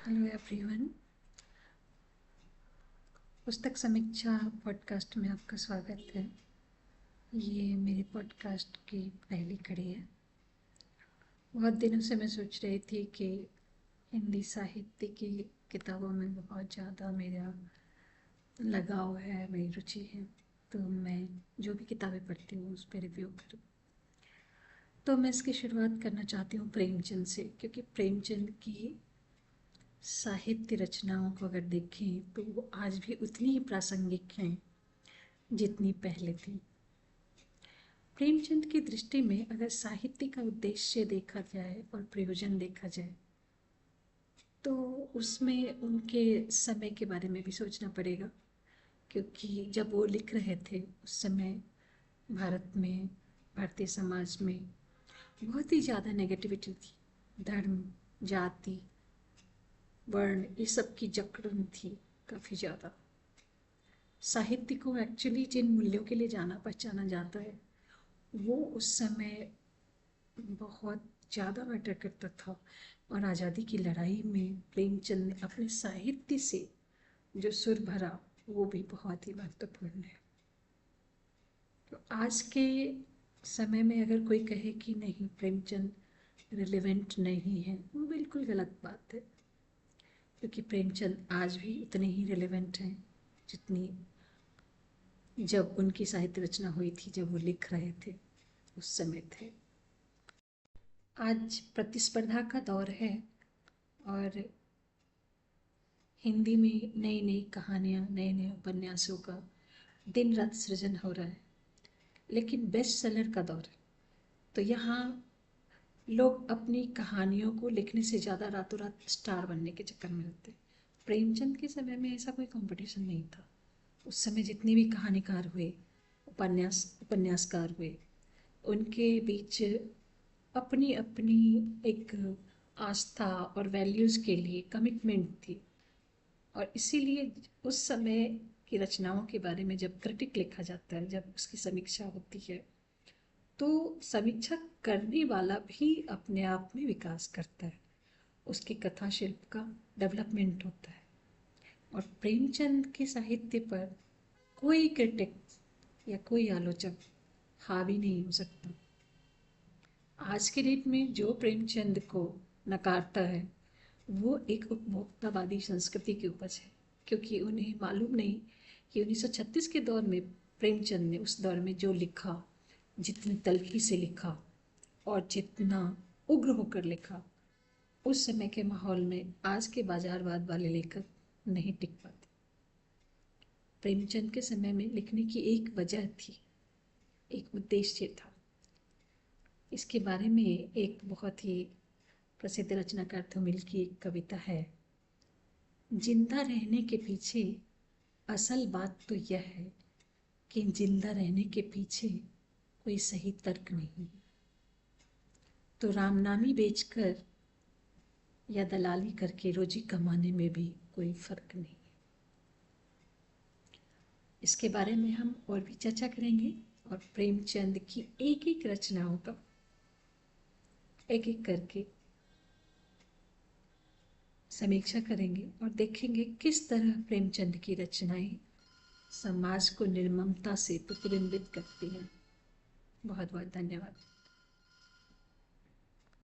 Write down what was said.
Hello everyone. पुस्तक समीक्षा podcast में आपका स्वागत है। ये मेरे पॉडकास्ट की पहली कड़ी है। बहुत दिनों से मैं सोच रही थी कि हिंदी साहित्य की किताबों में बहुत ज़्यादा मेरा लगाव है, मेरी रुचि है, तो मैं जो भी किताबें पढ़ती हूँ उस पर रिव्यू करूँ। तो मैं इसकी शुरुआत करना चाहती हूँ प्रेमचंद से, क्योंकि प्रेमचंद की साहित्य रचनाओं को अगर देखें तो वो आज भी उतनी ही प्रासंगिक हैं जितनी पहले थी। प्रेमचंद की दृष्टि में अगर साहित्य का उद्देश्य देखा जाए और प्रयोजन देखा जाए तो उसमें उनके समय के बारे में भी सोचना पड़ेगा, क्योंकि जब वो लिख रहे थे उस समय भारत में, भारतीय समाज में बहुत ही ज़्यादा नेगेटिविटी थी। धर्म, जाति, वर्ण, ये सब की जकड़न थी काफ़ी ज़्यादा। साहित्य को एक्चुअली जिन मूल्यों के लिए जाना पहचाना जाता है वो उस समय बहुत ज़्यादा मैटर करता था। और आज़ादी की लड़ाई में प्रेमचंद ने अपने साहित्य से जो सुर भरा वो भी बहुत ही महत्वपूर्ण है। तो आज के समय में अगर कोई कहे कि नहीं प्रेमचंद रिलेवेंट नहीं है, वो बिल्कुल गलत बात है, क्योंकि प्रेमचंद आज भी उतने ही रिलेवेंट हैं जितनी जब उनकी साहित्य रचना हुई थी, जब वो लिख रहे थे उस समय थे। आज प्रतिस्पर्धा का दौर है और हिंदी में नई नई कहानियाँ, नए नए उपन्यासों का दिन रात सृजन हो रहा है, लेकिन बेस्ट सेलर का दौर है। तो यहाँ लोग अपनी कहानियों को लिखने से ज़्यादा रातों रात स्टार बनने के चक्कर में रहते हैं। प्रेमचंद के समय में ऐसा कोई कंपटीशन नहीं था। उस समय जितने भी कहानीकार हुए, उपन्यासकार हुए, उनके बीच अपनी अपनी एक आस्था और वैल्यूज़ के लिए कमिटमेंट थी। और इसीलिए उस समय की रचनाओं के बारे में जब क्रिटिक लिखा जाता है, जब उसकी समीक्षा होती है, तो समीक्षा करने वाला भी अपने आप में विकास करता है, उसके कथा शिल्प का डेवलपमेंट होता है। और प्रेमचंद के साहित्य पर कोई क्रिटिक या कोई आलोचक हावी नहीं हो सकता। आज के डेट में जो प्रेमचंद को नकारता है वो एक उपभोक्तावादी संस्कृति की उपज है, क्योंकि उन्हें मालूम नहीं कि 1936 के दौर में प्रेमचंद ने उस दौर में जो लिखा, जितनी तल्खी से लिखा और जितना उग्र होकर लिखा, उस समय के माहौल में आज के बाजारवाद वाले लेखक नहीं टिक पाते। प्रेमचंद के समय में लिखने की एक वजह थी, एक उद्देश्य था। इसके बारे में एक बहुत ही प्रसिद्ध रचनाकार धूमिल की एक कविता है, जिंदा रहने के पीछे असल बात तो यह है कि जिंदा रहने के पीछे कोई सही तर्क नहीं। तो रामनामी बेचकर या दलाली करके रोजी कमाने में भी कोई फर्क नहीं। इसके बारे में हम और भी चर्चा करेंगे और प्रेमचंद की एक एक रचनाओं का एक एक करके समीक्षा करेंगे और देखेंगे किस तरह प्रेमचंद की रचनाएं समाज को निर्ममता से प्रतिबिंबित करती हैं। बहुत बहुत धन्यवाद।